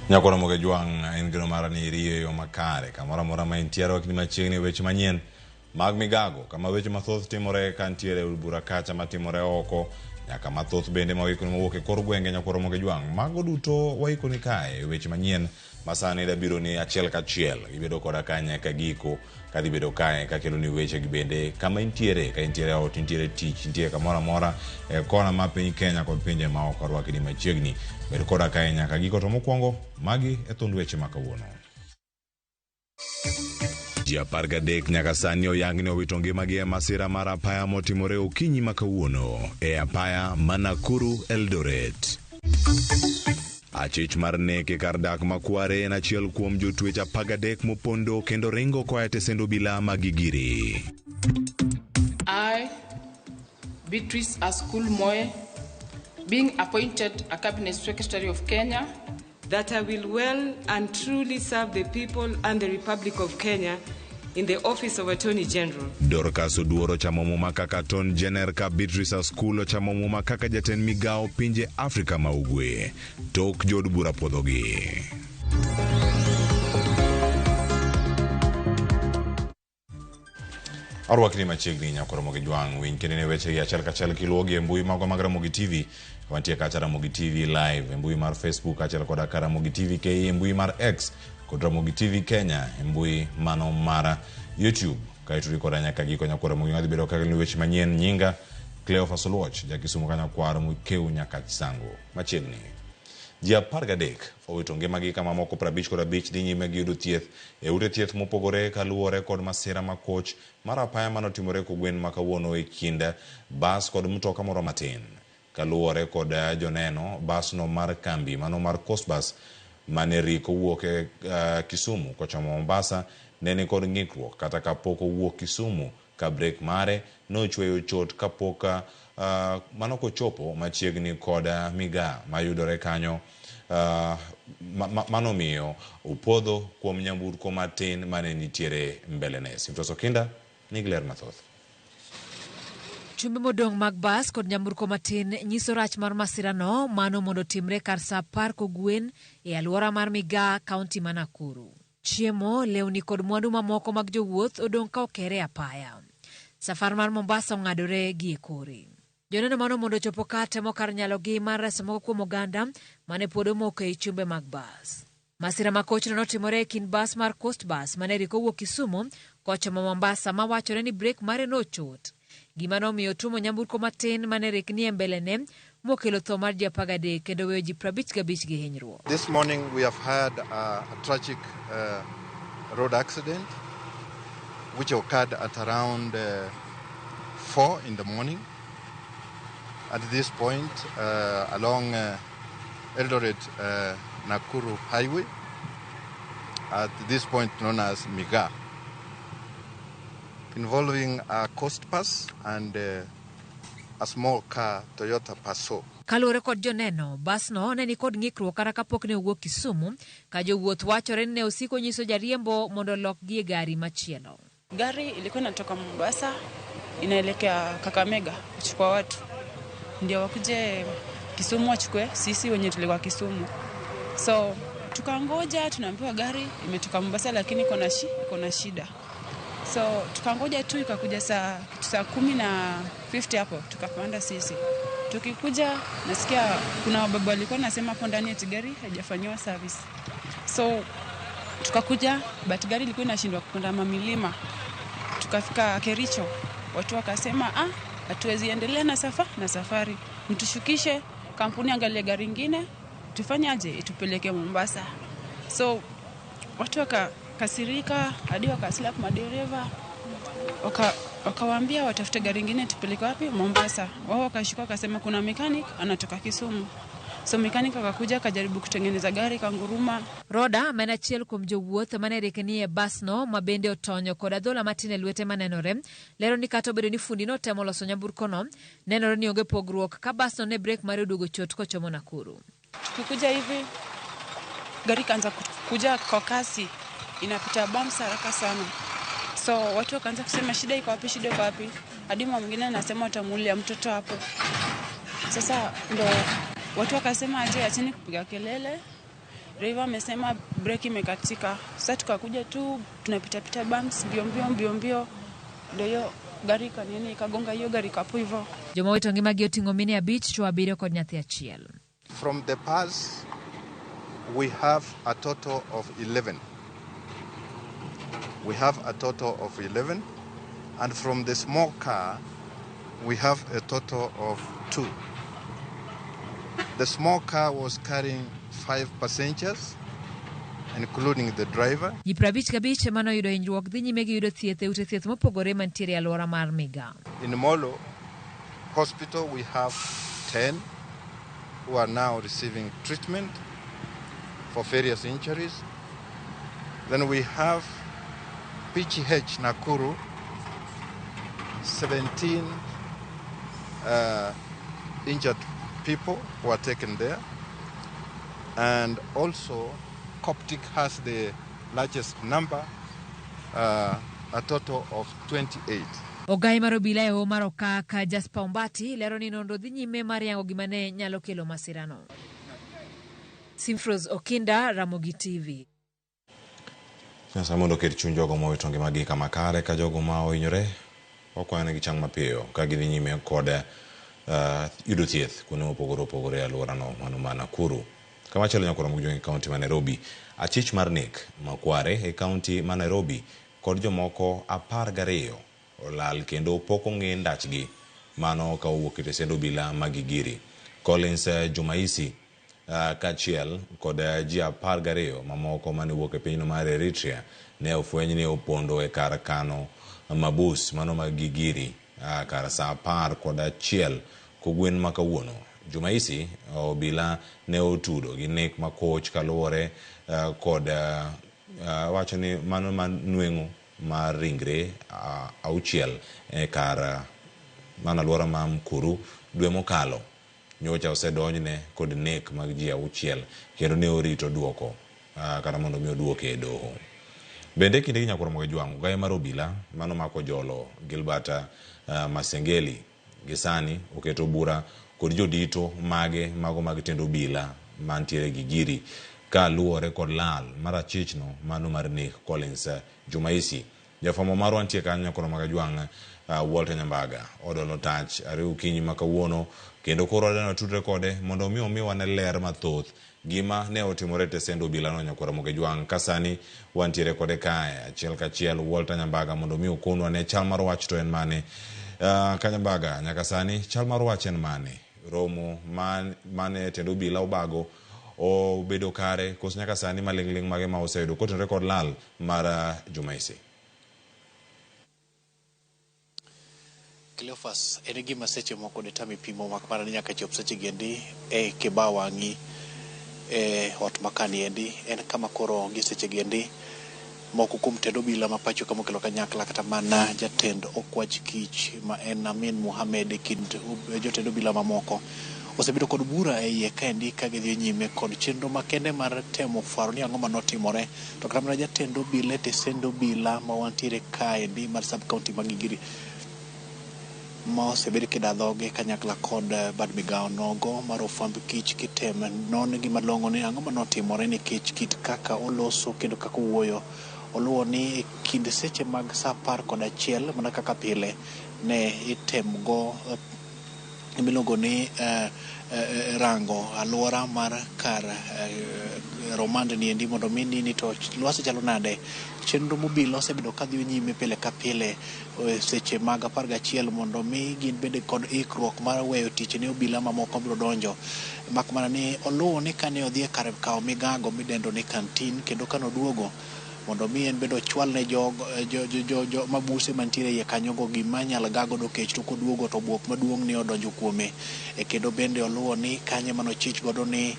Nyakoro moge juang en gino marani riyo yo makare kamora mora ma intiere wakini machiegni weche manyien mag migago kama weche mathoth timore kantiere bura kacha matimore oko nyaka mathoth bende mawikoni mawuok e kor gwenge nyakoro moge juang mago duto waikoni kae weche manyien masani da biro ni achiel kachiel gibedo koda ka nyaka giko kadhi bedo kae kakelo ni weche gibende kama intiere ka intiere ot intiere tich intiere kamora mora e kona ma piny Kenya kod pinje ma oko rwakini machiegni bedo koda kae nyaka giko to mokwongo magi e thund weche makawuono. Ji 13 nyaka sani oyangni owito ngimagi e masira mar apaya motimore okinyi makawuono e apaya ma Nakuru Eldoret. Achich mar nek e kar dak makware en achiel kuom jotwech 13 mopondo kendo ringo koa tesendo bila magigiri. I, Beatrice Askul Moe, being appointed a Cabinet Secretary of Kenya, that I will well and truly serve the people and the Republic of Kenya in the office of Attorney General. Dorcas Oduoro chamo muma kaka Attorney General ka Beatrice Askul chamo muma kaka jatend migao pinje Afrika ma Ugwe. Tok jod bura podhogi. Arwakni machiegni nyakoro moge juang winy kene weche gi achiel kachiel kiluogi e mbui mago mag Ramogi TV. Wantie kacha Ramogi TV live e mbui mar Facebook achiel koda ka Ramogi TV KE e mbui mar X kod Ramogi TV Kenya e mbui mano mar YouTube. Kaituri koda nyaka giko nyakoro moge ngadhi bedo kakelo weche manyien nyinga Cleophas Oluoch jakisumo kanya kwaro mukeu nyaka chisango machiegni. Ji 13 owito ngimagi kama moko 55 dhi nyime gi yudo thieth e ute thieth mopogore kaluwore kod masira makoch mar apaya manotimore kogwen makawuono e kind bas kod mtoka moro matin. Kaluwore kod joneno basno mar kambi mano mar Coast Bus mane riko wuok e Kisumu kochomo Mombasa nene kod ng'ikruok kata kapok owuok Kisumu ka brek mare nochweyo chot kapok mano kochopo machiegni kod miga mayudore kanyo mano miyo upodho kuom nyamburko matin mane nitiere mbelene. Simtoso Kinda nigler mathoth. Chumbe modong mag bas kod nyamburko matin nyiso rach mar masirano mano mondo timre kar sa 10 kogwen e alwora mar Migaa, kaunti ma Nakuru. Chiemo, lewni kod mwandu mamoko mag jowuoth odong ka okere apaya. Safar mar Mombasa ng'adore gi kore. Joneno mano mondo chopo ka temo kar nyalogi mar reso moko kuom oganda mane pod omoko e chumbe mag bas. Masira makochno notimore e kind bas mar Coast Bus mane riko wuok Kisumu kochomo Mombasa mawachore ni brek mare nochot. Gima nomiyo tumo nyamburko matin mane rikni e mbelene mokelo tho mar ji 13 kendo weyo ji 55 gi hinyruok. This morning we have had a tragic road accident which occurred at around 4 in the morning. At this point, along Eldoret Nakuru Highway, at this point known as Migaa, involving a Coast Bus and a small car, Toyota Passo. Kalure kod joneno, basno ne ni kod ng'ikruok kata kapok ne owuok Kisumu, ka jowuoth wachore ne osiko nyiso jariembo mondo lokgi e gari machielo. Gari ilikuwa inatoka Mombasa inaelekea Kakamega kuchukua watu. Ndio wakuje Kisumu wachukue sisi wenye tulikuwa Kisumu. So tukangoja, tunaambiwa gari imetoka Mombasa lakini iko na shida. So tukangoja tu ikakuja saa 10:50 hapo tukapanda sisi. Tukikuja nasikia kuna baba walikuwa nasema hapo ndani eti gari haijafanywa service. So tukakuja but gari ilikuwa inashindwa kupanda mamilima. Tukafika Kericho. Watu wakasema hatuwezi endelea na safari. Mtushukishe kampuni angalie gari nyingine tufanyaje itupeleke Mombasa. So watu wakakasirika hadi wakaslap madereva. Wakawaambia watafute gari nyingine tupeleke wapi? Mombasa. Wao wakashuka wakasema kuna mechanic anatoka Kisumu. So mechanic akakuja akajaribu kutengeneza gari kanguruma. Roda mane achiel kuom jowuoth mane rikni e basno mabende otonyo kod adhola matin e lwete manenore lero ni kata obedo ni fundi notemo loso nyamburkono nenore ni onge pogruok ka basno ne brek mare oduogo chot kochomo Nakuru. Tukikuja hivi gari kaanza kuja kwa kasi inapita bumps haraka sana. So watu wakaanza kusema shida iko wapi? Hadi mama mwingine anasema atamulia mtoto hapo. Sasa ndo watu wakasema aje acheni kupiga kelele driver amesema breki imekatika. Sasa tukakuja tu tunapita bumps mbio ndio hiyo gari kanini ikagonga hiyo gari kapo hivyo. Joma wetu ngima gi oting'o mine abich to abiriyo kod nyathi achiel. From the pass, we have a total of 11. We have a total of 11, and from the small car, we have a total of 2. The small car was carrying 5 passengers, including the driver. Ji 55 mano yudo hinyruok dhi nyime gi yudo thieth e ute thieth mopogore mantiere alwora mar Miga. In Molo Hospital, we have 10 who are now receiving treatment for various injuries. Then we have PGH Nakuru, 17 injured people who are taken there. And also, Coptic has the largest number, a total of 28. Ogai mar obila e Omar Okaka Jasper Ombati lero ni nonro dhi nyime mar yango gima ne nyalo kelo masirano. Simfros Okinda, Ramogi TV. Sasa mondo ket chuny jogo mowito ngimagi kama kare ka jogo ma ohinyore okwane gi chang mapiyo ka gidhi nyime kod yudo thieth kuonde mopogore opogore e alworano mano ma Nakuru. Kama chalo nyakoro mugjongi e kaunti ma Nairobi, achich mar nek makware e kaunti ma Nairobi kod jomoko 12 olal kendo pok ong'e ndachgi mano ka owuok e sendo obila magigiri. Collins Jumaisi kachiel kod ji 12 mamoko mane wuok e pinyno mar Eritrea ne ofweny ni opondo e kar kano mabus mano magigiri kar saa 11 kogwen makawuono. Jumaisi obila ne otudo gi nek makoch kaluwore kod wacho ni mano manweng'o mar ringre auchiel e kar mana alwora ma Mkuru dwe mokalo. Nyocha osedonjne kod nek mag ji 6 kendo ne orito duoko kata mondo mi oduoke e doho. Bende kinde nyakoro moge jwangu gaye mar obila mano mako jolo Gilbert Masengeli gisani oketo bura kod jodito mage mago mag tendo obila mantiere gi giri ka luore kod lal mar achichno mano mar nek Collins Jumaisi. Jafamo marwa nitie kanyo nyakoro moge jwang Walter Nyambaga odolo tach are ukinyi makawuono kendo koro adana tudre kode mondo mi omiwa ne ler mathoth gima ne otimore te sendo obila no nyakoro moge jwang kasani wantiere kode kae achiel kachiel Walter Nyambaga mondo mi okonwa ne chal mar wach to en mane. Kanyambaga nyaka sani chal mar wach en mane romo mane tendo obila obago obedo kare koso nyaka sani malingling mage ma oseyudo kotenore kod lal mar Jumaisi. Cleophas, ene gima seche moko de tami pimo makmana ni nyaka chop seche gendi e kiba wangi e ot makani endi en kama koro gi seche gendi moko kum tendo obila ma pacho kama kelo kanyakla kata mana jatend okwach kich ma en Amin Mohamed kind jotendo obila mamoko osebedo kod bura e iye kaendi ka gidhi nyime kod chenro makende mar temo faro ni ang'o manotimore to kata mana jatendo obila te sendo obila ma wantiere kaendi mar sub county magigiri ma osebedi kidadhoge kanyakla kod bad migao nogo mar ofwamb kich kiteme non gima longo ni ang'o manotimore nikech kit kaka oloso kendo kaka owuoyo oluwo ni kind seche mag saa 11 mana kaka pile ne itemgo imiluongo ni rango alwora mar kar romand ni endi mondo mi nini to lwasi chalo nade. Chenro mobila osebedo kadhi nyime pile ka pile seche mag 11 mondo mi gin bende kod ikruok mar weyo tich ne obila mamoko biro donjo makmana ni oluwo ni kane odhi e kar kawo migago midendo ni kantin kendo kanoduogo mondo mi en bedo chwal ne jo mabuse mantiere ye kanyogo gima nyalo gago do kech to koduogo to buok maduong' ni odonjo kuome kendo bende oluwo ni kanye manochich godo ni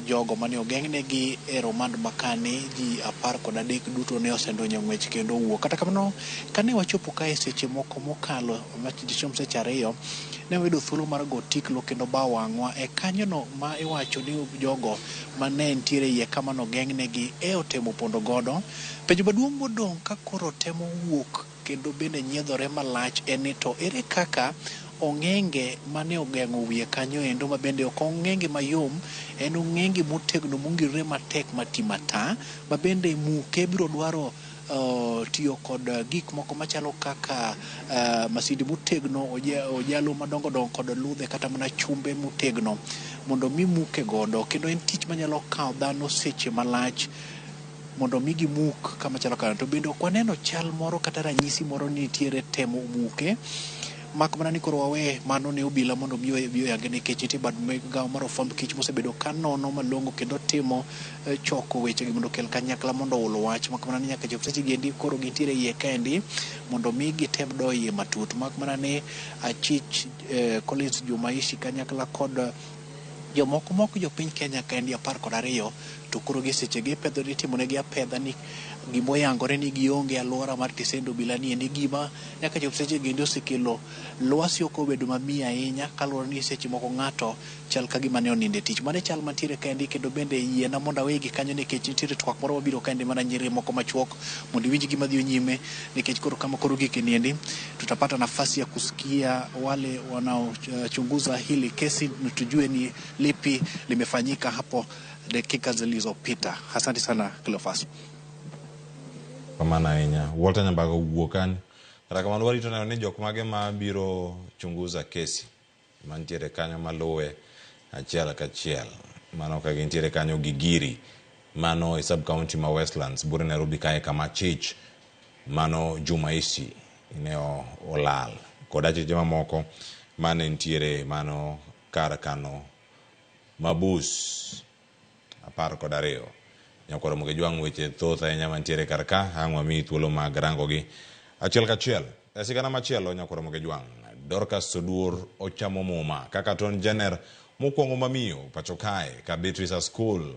jogo mane ogeng'negi e romand makani ji 13 duto ne osendonyo ng'wech kendo wuok. Kata kamano kane wachopo kae seche moko mokalo machichom seche 2 ne wayudo thuolo mar go tiklo kendo ba wang'wa e kanyono ma iwacho ni jogo mane ntiere iye kama no geng'negi e otemo pondo godo. Penjo maduong' modong' ka koro temo wuok kendo bende nyiedhore malach en ni to ere kaka ong'enge mane ogeng'o wiye kanyo endo, ma bende ok ong'enge mayom, en ong'enge motegno mongirore matek matimata, ma bende muke biro dwaro tiyo kod gik moko machalo kaka masinde motegno, ojalo madongo dongo kod ludhe kata mana chumbe motegno mondo mi muke godo, kendo en tich manyalo kawo dhano seche malach mondo mi gimuk kama chalo kama. To bende ok waneno chal moro kata ranyisi moro nitiere temo muke, mak mana ni koro wawe mano ne obila mondo mi oyange, nikech nitie bad migawo mar ofwamb kich mosebedo ka nono malong'o kendo timo choko weche gi mondo kel kanyakla mondo ol wach, mak mana ni nyaka chop seche giendi koro gintiere iye kaendi mondo mi gitem do iye matut, mak mana ni achich Collins Jumaishi kanyakla kod jomoko moko jopiny Kenya kaendi 12 to koro gi seche gi pedho ni timonegi apedha ni gimoyangore ni gionge alwora mar Tisendo Obila ni endi gima nyaka chop seche giendi osekelo lwasi ok obedo mamiyo ahinya, kaluwore ni seche moko ng'ato chal ka gima ne oninde tich. Mane chal mantiere kaendi, kendo bende yiena mondo awegi kanyo nikech nitiere twak moro mabiro kaendi mana nyiri moko machuok mondo iwinj gima dhi nyime, nikech koro kama koro gike niendi tutapata nafasi ya kusikia wale wanaochunguza hili kesi na tujue ni lipi limefanyika hapo dakika zilizopita. Asante sana Cleophas. Kamana ahinya Walter Nyambago wuok kan kata kamano warito neno ni jok mage ma biro chunguza kesi mantiere kanyo maluwe achiel kachiel. Mano ka gintiere kanyo Gigiri, mano e sub county ma Westlands, bure Nairobi kae kama Chich, mano Jumaishi ne olal kod achiche mamoko mane ntiere mano kar kano Mabus 12. Nyakwaro Moge Jwang' weche thoth ahinya mantiere kar ka, ang' wamiyi thuolo mag rango gi achiel kachiel. E sigana machielo, Nyakwaro Moge Jwang', Dorcas Soduor ochamo muma kaka ton jener mokwongo mamiyo pacho kae ka Beatrice School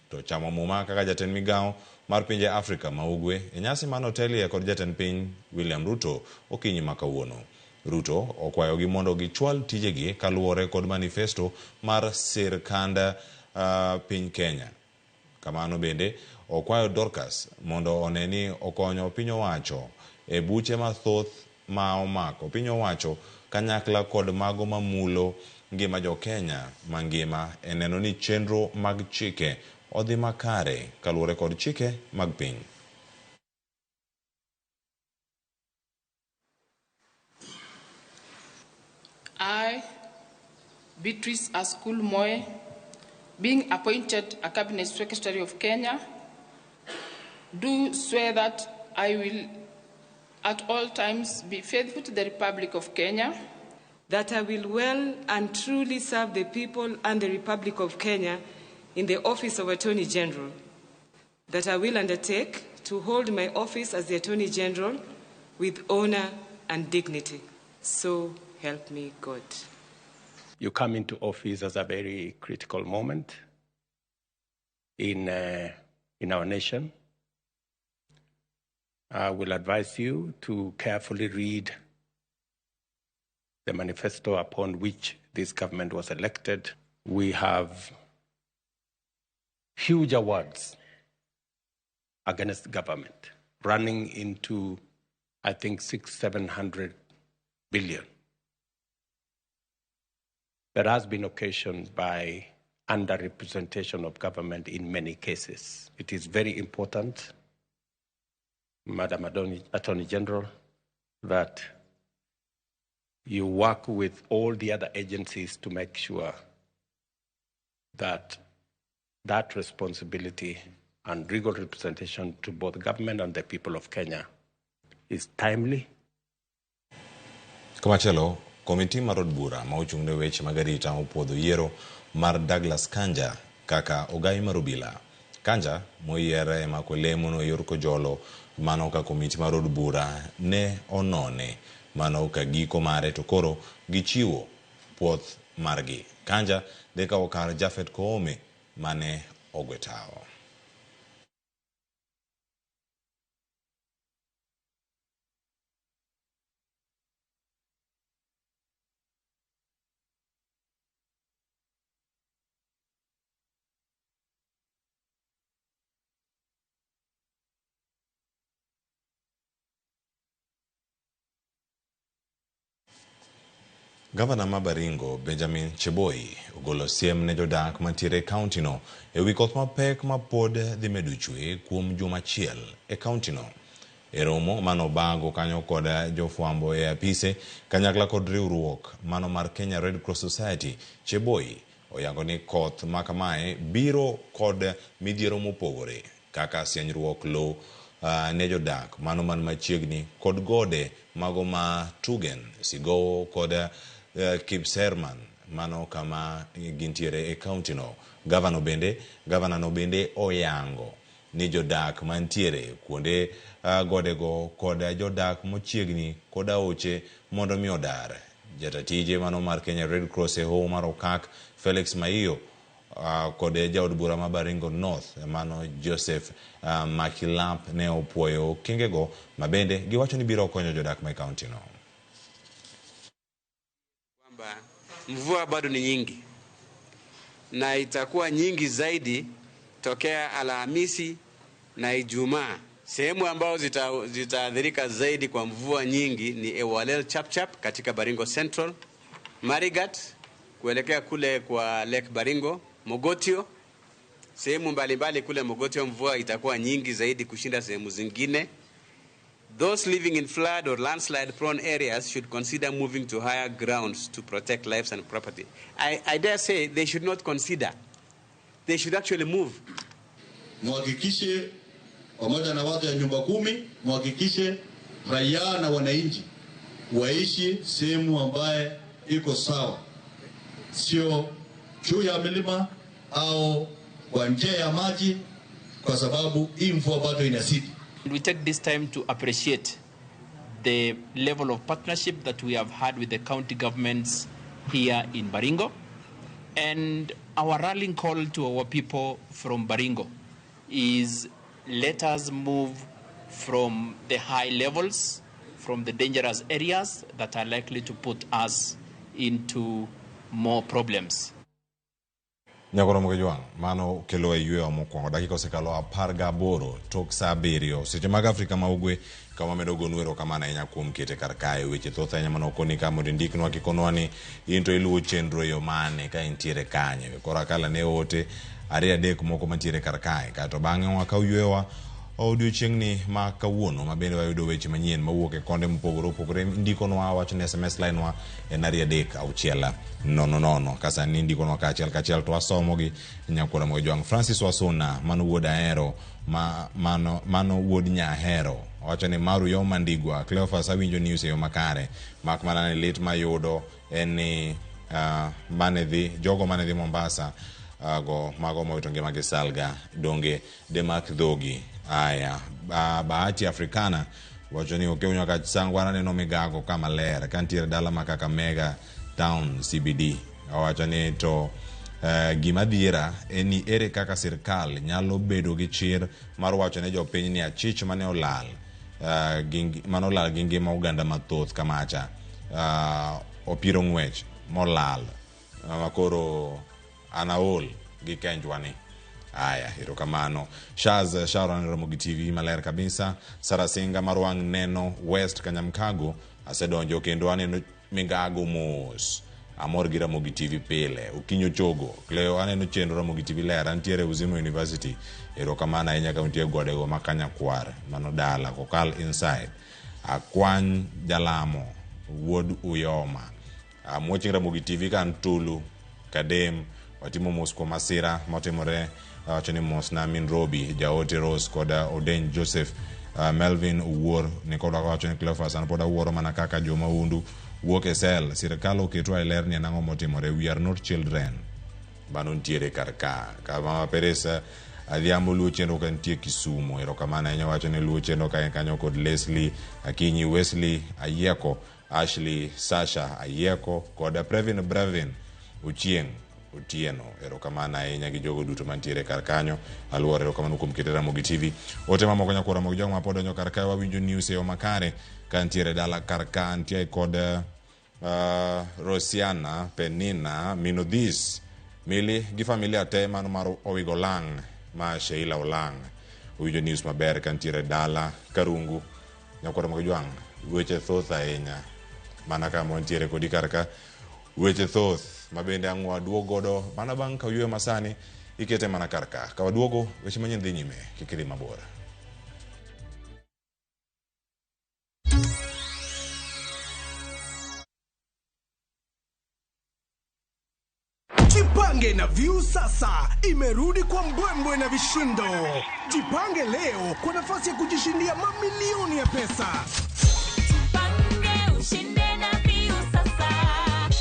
to chamo muma kaka jatend migawo mar pinje Afrika ma Ugwe e nyasi man otelie kod jatend piny William Ruto okinyi ma kawuono. Ruto okwayogi mondo gichwal tijegi kaluwore kod manifesto mar sirkand piny Kenya. Kamano bende okwayo Dorcas mondo oneni okonyo piny owacho e buche mathoth ma omako piny owacho kanyakla kod mago mamulo ngima jo Kenya mangima e neno ni chenro mag chike odhi makare kaluwore kod chike mag piny. I, Beatrice Askul Moe, being appointed a Cabinet Secretary of Kenya, do swear that I will at all times be faithful to the Republic of Kenya, that I will well and truly serve the people and the Republic of Kenya in the office of Attorney General, that I will undertake to hold my office as the Attorney General with honor and dignity. So help me God. You come into office as a very critical moment in our nation. I will advise you to carefully read the manifesto upon which this government was elected. We have huge awards against government, running into, I think, 600-700 billion. That has been occasioned by underrepresentation of government in many cases. It is very important, Madam Attorney General, that you work with all the other agencies to make sure that that responsibility and legal representation to both government and the people of Kenya is timely. Kamachelo, komiti mar od bura ma ochung'ne weche mag arita opuodho yiero mar Douglas Kanja kaka ogai mar obila. Kanja moyier e mako lemo e yor kojolo mano ka komiti mar od bura ne onone mano ka giko mare to koro gichiwo puoth margi. Kanja dhi kawo kar Japhet Koome mane ogwetao. Gavana ma Baringo Benjamin Cheboi ogolo siem ne jodak mantiere e kaunti no e wi koth mapek ma pod dhi medo chwe kuom juma achiel e kaunti no. E romo mano bago kanyo kod jofwambo e apise kanyakla kod riwruok mano mar Kenya Red Cross Society, Cheboi oyango ni koth ma kamae biro kod midhiero mopogore kaka sianyruok lo ne jodak mano man machiegni kod gode mago ma Tugen, Sigowo kod Kipserman mano kama gintiere e kaunti no. Gavana no bende oyango ni jodak mantiere kuonde godego kod jodak mochiegni kod aoche mondo mi odar. Jatatije mano mar Kenya Red Cross e hoho mar Okak Felix Maiyo kod jaod bura ma Baringo North mano Joseph Makilap ne opuoyo kingego mabende giwacho ni biro konyo jodak ma kaunti no. Kwamba mvua bado ni nyingi na itakuwa nyingi zaidi tokea Alhamisi na Ijumaa. Sehemu ambao zitaadhirika zaidi kwa mvua nyingi ni Ewalel Chapchap katika Baringo Central, Marigat kuelekea kule kwa Lake Baringo, Mogotio. Sehemu mbalimbali kule Mogotio mvua itakuwa nyingi zaidi kushinda sehemu zingine. Those living in flood or landslide prone areas should consider moving to higher grounds to protect lives and property. I dare say they should not consider. They should actually move. Muhakikishe pamoja na watu ya nyumba 10, muhakikishe raia na wananchi waishi sehemu ambaye iko sawa, sio juu ya milima au kwa njia ya maji, kwa sababu hii mvua bado inazidi. We take this time to appreciate the level of partnership that we have had with the county governments here in Baringo, and our rallying call to our people from Baringo is let us move from the high levels, from the dangerous areas that are likely to put us into more problems. Nyakoro mokejwang mano kelo yweyo mokwongo dakika osekalo 18 tok saa 7 seche mag Afrika ma ugwe kama medo gonwero kama na nya kuom kete karkae weche thoth anya mano koni kama ndiknwa kikonwani into iluwo chenro yo mane ka intiere kanye kora kala ne ote ari adek moko mantiere karkae kato bang'e waka ywewa odiochiengni ma kawuono mabende wayudo weche manyien mawuok e konde mopogore ndikonwa wacho ne SMS line wa en ari adek auchiela nono kasani ndikonwa kachiel to asomogi nyakora mojwang Francis Wasona mano wuod ahero mano wuod nyahero wacho ni maru yo mandigwa Cleophas awinjo news yo makare mak mana ne lit mayudo en ni jogo manedhi Mombasa mago mawito ngima gi salga donge demak dhogi aya bahati Africana wacho ni okeunya ka sangwana neno migago kama ler kantiere dala makaka Mega Town CBD wacho ni to gima dhiera eni ere kaka sirkal nyalo bedo gi chir mar wacho ne jopiny ni achich mane olal manolal gi ngima oganda mathoth kamacha opiro ng'wech molal makoro anaol gi kenjwani aya erokamano Sharon Ramogi TV maler kabisa Sarasinga marwang neno West Kanyamkago asedonjo kendo aneno migago mos amor gi Ramogi TV pile ukinyo chogo Cleo aneno chenro Ramogi TV ler antiere Uzimo University erokamano ahinya kaunti e godego makanya kwar mano dala kokal inside akwan jalamo wuod Uyoma amwochi Ramogi TV kan tulu kadem watimo mos kwa masira motimore wachoni mos na min Robi jaote Rose koda Oden Joseph Melvin Uwor nikoda wachoni Cleophas anapoda Uworo mana kaka joma undu wuok e sel sirkal oketo iler ni nango motimore we are not children bano ntiere karka kama peresa adhiambo luo chenro kantie Kisumu erokamana enya wachoni luo chenro kanyo kod Leslie Akinyi Wesley Ayeko Ashley Sasha Ayeko koda Brevin Uchieng Otieno erokamana ahinya gi jogo duto mantiere karkanyo aluore erokamano kuom kete Ramogi TV ote mamoko nyakora Ramogi jogo mapod onyo karkae wawinjo news e yo makare kantiere dala karka ntie kod Rosiana Penina Minodhis Mili gi familia te mano mar Owigo Lang ma Sheila Olang winjo news maber kantiere dala Karungu nyakora Ramogi jogo weche thoth ahinya mana kama ntiere kodi karka weche thoth mabende ang'wa duogodo mana bang' ka ywe masani ikete mana karka ka waduogo weche manyien dhi nyime kikiri mabora. Jipange na View sasa imerudi kwa mbwembwe na vishindo. Jipange leo kwa nafasi ya kujishindia mamilioni ya pesa. Jipange ushinde na View sasa.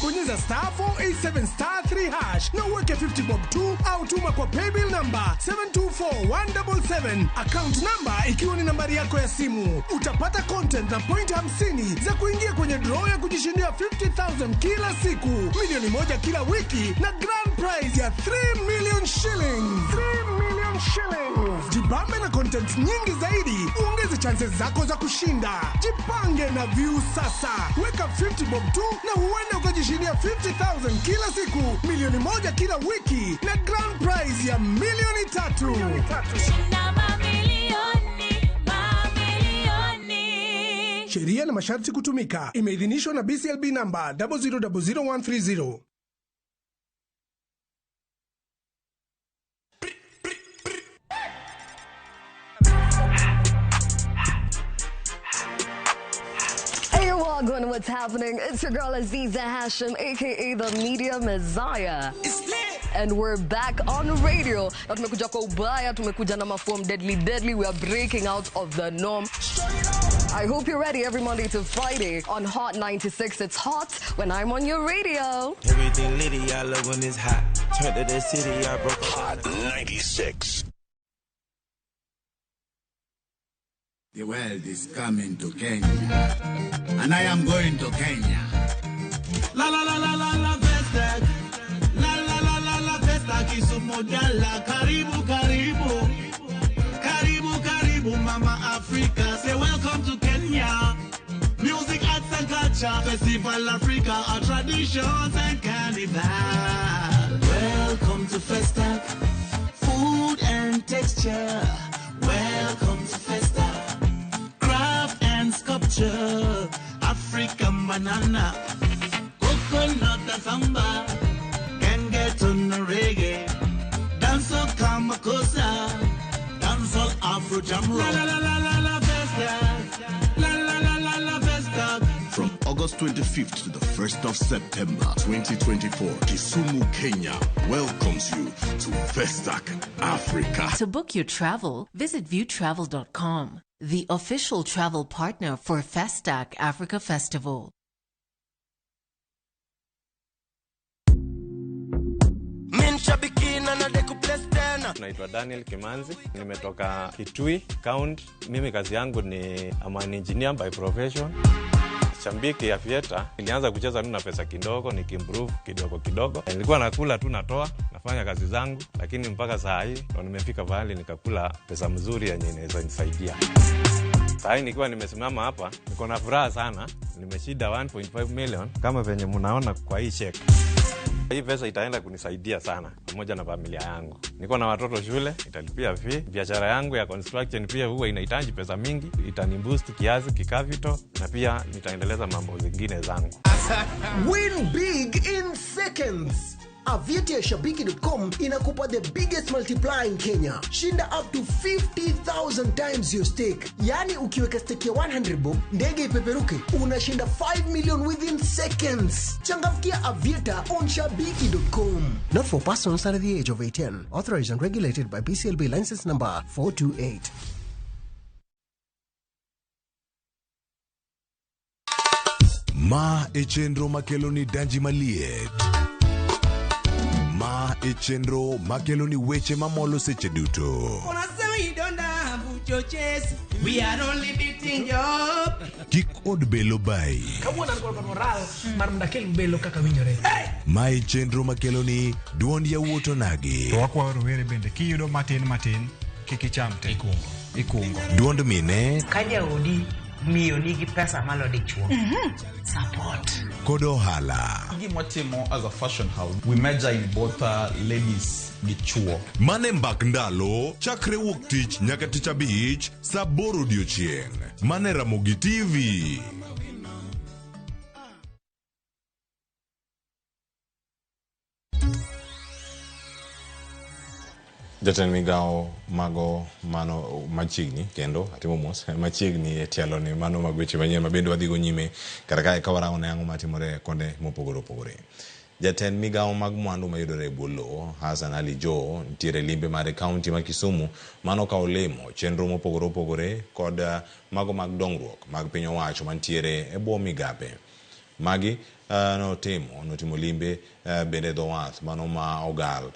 Bonyeza *487*3# na uweke 50 bob tu au tuma kwa paybill number 724177. Account number ikiwa ni nambari yako ya simu. Utapata content na point 50 za kuingia kwenye draw ya kujishindia 50,000 kila siku, milioni 1 kila wiki na grand prize ya 3 million shillings. 3 million shillings. Jibambe na content nyingi zaidi, uongeze chances zako za kushinda. Jipange na View sasa. Weka 50 bob tu na huenda ukajishindia 50,000 kila siku, milioni 1 kila wiki na grand prize ya milioni 3. Shinda mamilioni. Sheria na masharti kutumika. Imeidhinishwa na BCLB number 0000130. Wagwan, what's happening? It's your girl Aziza Hashim, aka the Media Messiah. And we're back on radio. Na tumekuja kwa ubaya, tumekuja na maform deadly. We are breaking out of the norm. I hope you're ready every Monday to Friday on Hot 96. It's hot when I'm on your radio. Everything litty, I love when it's hot. Turn to the city, I broke Hot 96. The world is coming to Kenya, and I am going to Kenya. La la la la la la festa, la la la la la festa, Kisumu Gala, karibu karibu, karibu karibu, Mama Africa. Say welcome to Kenya. Music, arts and culture, Festival Africa, our traditions and carnival. Welcome to Festa, food and texture. Welcome to Festa. Sculpture, African banana, coconut and samba, can get on the reggae, dancehall kamakosa, dancehall Afro jam rock. La la la la la la festa, la la la la la festa. From August 25th to the 1st of September 2024, Kisumu, Kenya welcomes you to Festac Africa. To book your travel, visit viewtravel.com, the official travel partner for Festac Africa Festival. Naitwa Daniel Kimanzi, nimetoka Kitui County. Mimi kazi yangu ni I'm an engineer by profession. Shambiki ya Fieta, nilianza kucheza na pesa kidogo, nikimprove kidogo. Nilikuwa nakula tu natoa, nafanya kazi zangu, lakini mpaka saa hii ndo nimefika mahali nikakula pesa mzuri yenye inaweza nisaidia. Saa hii nikiwa nimesimama hapa, niko na furaha sana. Nimeshinda 1.5 million kama venye mnaona kwa hii check. Hii pesa itaenda kunisaidia sana pamoja na familia yangu. Niko na watoto shule, italipia fee. Biashara yangu ya construction pia huwa inahitaji pesa mingi, itaniboost kiasi kikavito, na pia nitaendeleza mambo zingine zangu. Win big in seconds. Aviator Shabiki.com inakupa the biggest multiplier in Kenya. Shinda up to 50,000 times your stake. Yani ukiweka stake ya 100 bob, ndege ipeperuke, unashinda 5 million within seconds. Changamkia Aviator on Shabiki.com. Not for persons under the age of 18. Authorized and regulated by BCLB license number 428. Ma echenro makeloni danji maliet. Ma echenro makeloni weche mamolo seche duto. We are only beating job. Kik od belo bai. Kawuono an kod moral mar mdakel belo kaka winjore. Ma echenro makeloni duond yawuoto nagi. To wakwayo rowere bende kiyudo matin kik icham te ikungo. Duond mine kaja odi miyo nigi pesa malo dichuo. Support. Kodo hala. Gimotimo as a fashion house, we measure in both ladies gi chuo. Mane mbak ndalo chakre wuok tich nyaka tich abich saa 8 odiochieng'. Mane Ramogi TV. Jatend migao mago mano machiegni kendo atimo mos machiegni e tielo ni mano magweche manyien mabende wadhigo nyime kata kae ka warango ne ang'o matimore konde mopogore opogore. Jatend migao mag mwandu mayudore e bwo lowo Hassan Ali Joho nitiere limbe mare kaunti ma Kisumu mano ka olemo chenro mopogore opogore kod mago mag dongruok mag piny owacho mantiere e bwo migape. Magi notimo limbe bende dho wath mano ma Ogal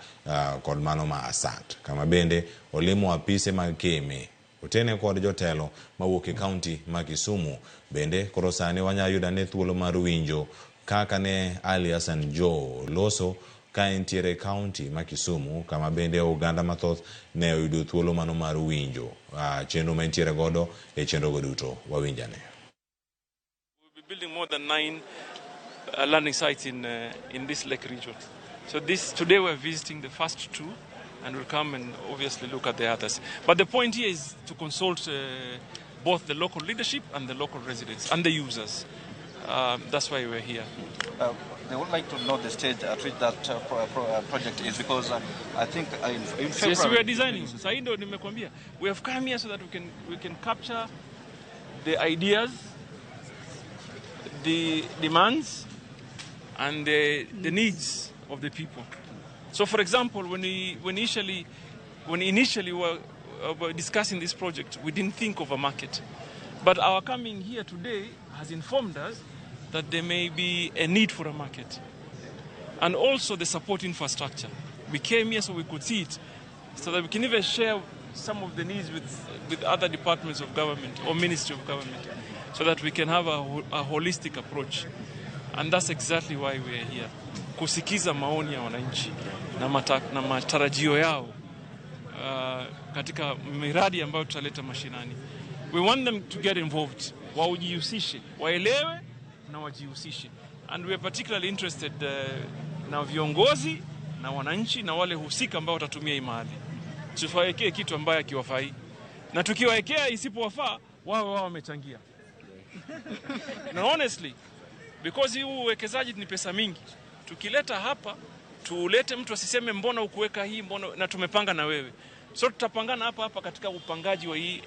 kod mano ma Asat kama bende olimo apise mag keme otene kod jotelo mawuok e kaunti ma Kisumu. Bende koro sani wanya yuda ne thuolo mar winjo kaka ne Ali Hassan Joho loso ka entiere kaunti ma Kisumu kama bende oganda mathoth ne oyudo thuolo mano mar winjo chenro ma entiere godo e chenro goduto wawinjane. Building more than 9 learning sites in this lake region. So today we're visiting the first 2 and we'll come and obviously look at the others. But the point here is to consult both the local leadership and the local residents and the users. That's why we're here. They would like to know the stage at which that project is because I think in February... Yes, we are designing. Saindo nimekwambia. We have come here so that we can capture the ideas, the demands and the needs of the people. So, for example, when initially were discussing this project, we didn't think of a market. But our coming here today has informed us that there may be a need for a market. And also the support infrastructure. We came here so we could see it, so that we can even share some of the needs with other departments of government or ministry of government, so that we can have a holistic approach. And that's exactly why we are here. Kusikiza maoni ya wananchi na matarajio yao katika miradi ambayo tutaleta mashinani. We want them to get involved. Wajihusishe, waelewe na wajihusishe. And we are particularly interested na viongozi na wananchi na wale husika ambao watatumia hii mali. Tusiwaekee kitu ambayo kiwafai. Na tukiwaekea isipowafaa wao wamechangia. Na honestly, because hii uwekezaji ni pesa mingi. Tukileta hapa, tulete mtu asiseme mbona ukuweka hii, mbona na tumepanga na wewe. So tutapangana hapa katika upangaji wa hii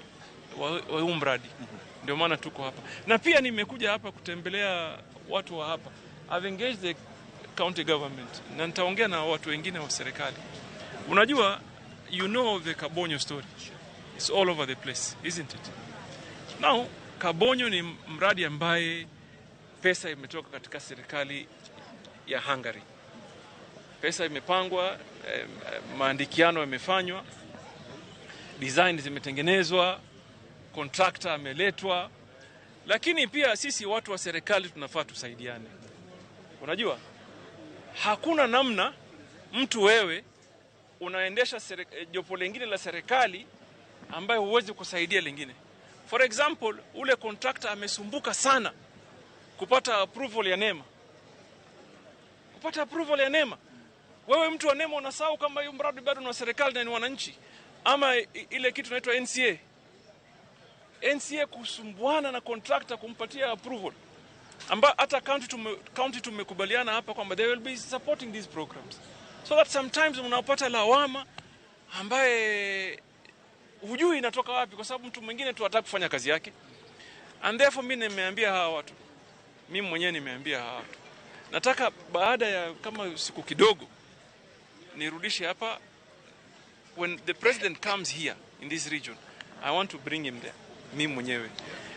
wa huu mradi. Ndio maana tuko hapa. Na pia nimekuja hapa kutembelea watu wa hapa. I've engaged the county government na nitaongea na watu wengine wa serikali. Unajua, you know the Kabonyo story. It's all over the place, isn't it? Now, Kabonyo ni mradi ambaye pesa imetoka katika serikali ya Hungary. Pesa imepangwa, maandikiano yamefanywa, design zimetengenezwa, contractor ameletwa, lakini pia sisi watu wa serikali tunafaa tusaidiane. Unajua, hakuna namna mtu wewe unaendesha jopo lingine la serikali ambaye huwezi kusaidia lingine. For example, ule contractor amesumbuka sana kupata approval ya NEMA. Kupata approval ya NEMA. Wewe mtu wa NEMA unasahau kama hiyo mradi bado na serikali na ni wananchi. Ama ile kitu inaitwa NCA. NCA kusumbuana na contractor kumpatia approval. Amba hata county tumekubaliana hapa kwamba they will be supporting these programs. So that sometimes unapata lawama ambaye hujui inatoka wapi kwa sababu mtu mwingine tu hataka kufanya kazi yake. And therefore mimi nimeambia hawa watu. Mimi mwenyewe nimeambia hawa watu. Nataka baada ya kama siku kidogo nirudishe hapa. When the president comes here in this region, I want to bring him there. Mimi mwenyewe.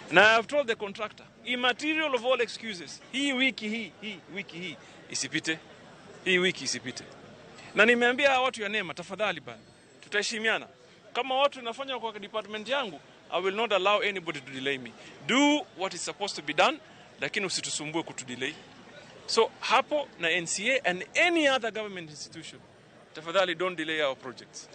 And I have told the contractor, immaterial of all excuses, hii wiki isipite. Hii wiki isipite. Na nimeambia hawa watu ya NEMA, tafadhali bana. Tutaheshimiana. Kama watu nafanya kwa department yangu, I will not allow anybody to delay me. Do what is supposed to be done, lakini usitusumbue kutudelay. So hapo na NCA and any other government institution, tafadhali don't delay our projects.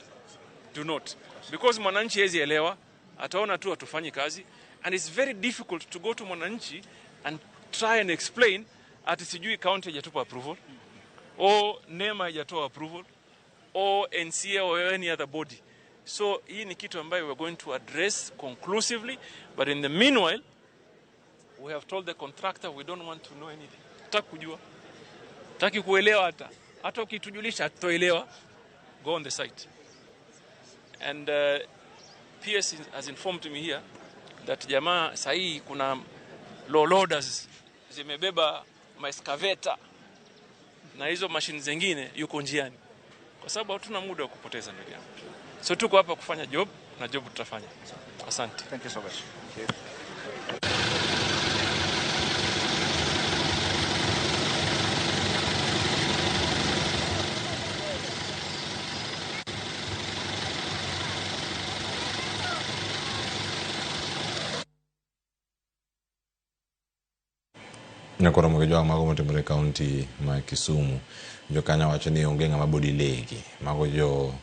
Do not. Because mwananchi hezi elewa, ataona tu hatufanyi kazi, and it's very difficult to go to mwananchi and try and explain ati sijui county haijatupa approval, or NEMA haijatoa approval, or NCA or any other body. So hii ni kitu ambayo we're going to address conclusively, but in the meanwhile, we have told the contractor we don't want to know anything. Taki kujua. Taki kuelewa hata ukitujulisha hatuelewa. Go on the site. And PS has informed me here that jamaa sahi kuna low loaders zimebeba excavator na hizo machine zingine yuko njiani, kwa sababu hatuna muda wa kupoteza ndugu yangu. So tuko hapa kufanya job na job tutafanya. Asante. Thank you so much. Thank you. Nakora mgejo mago motimore county ma Kisumu jo kanya wacho ni onge ngama bodi legi mago jo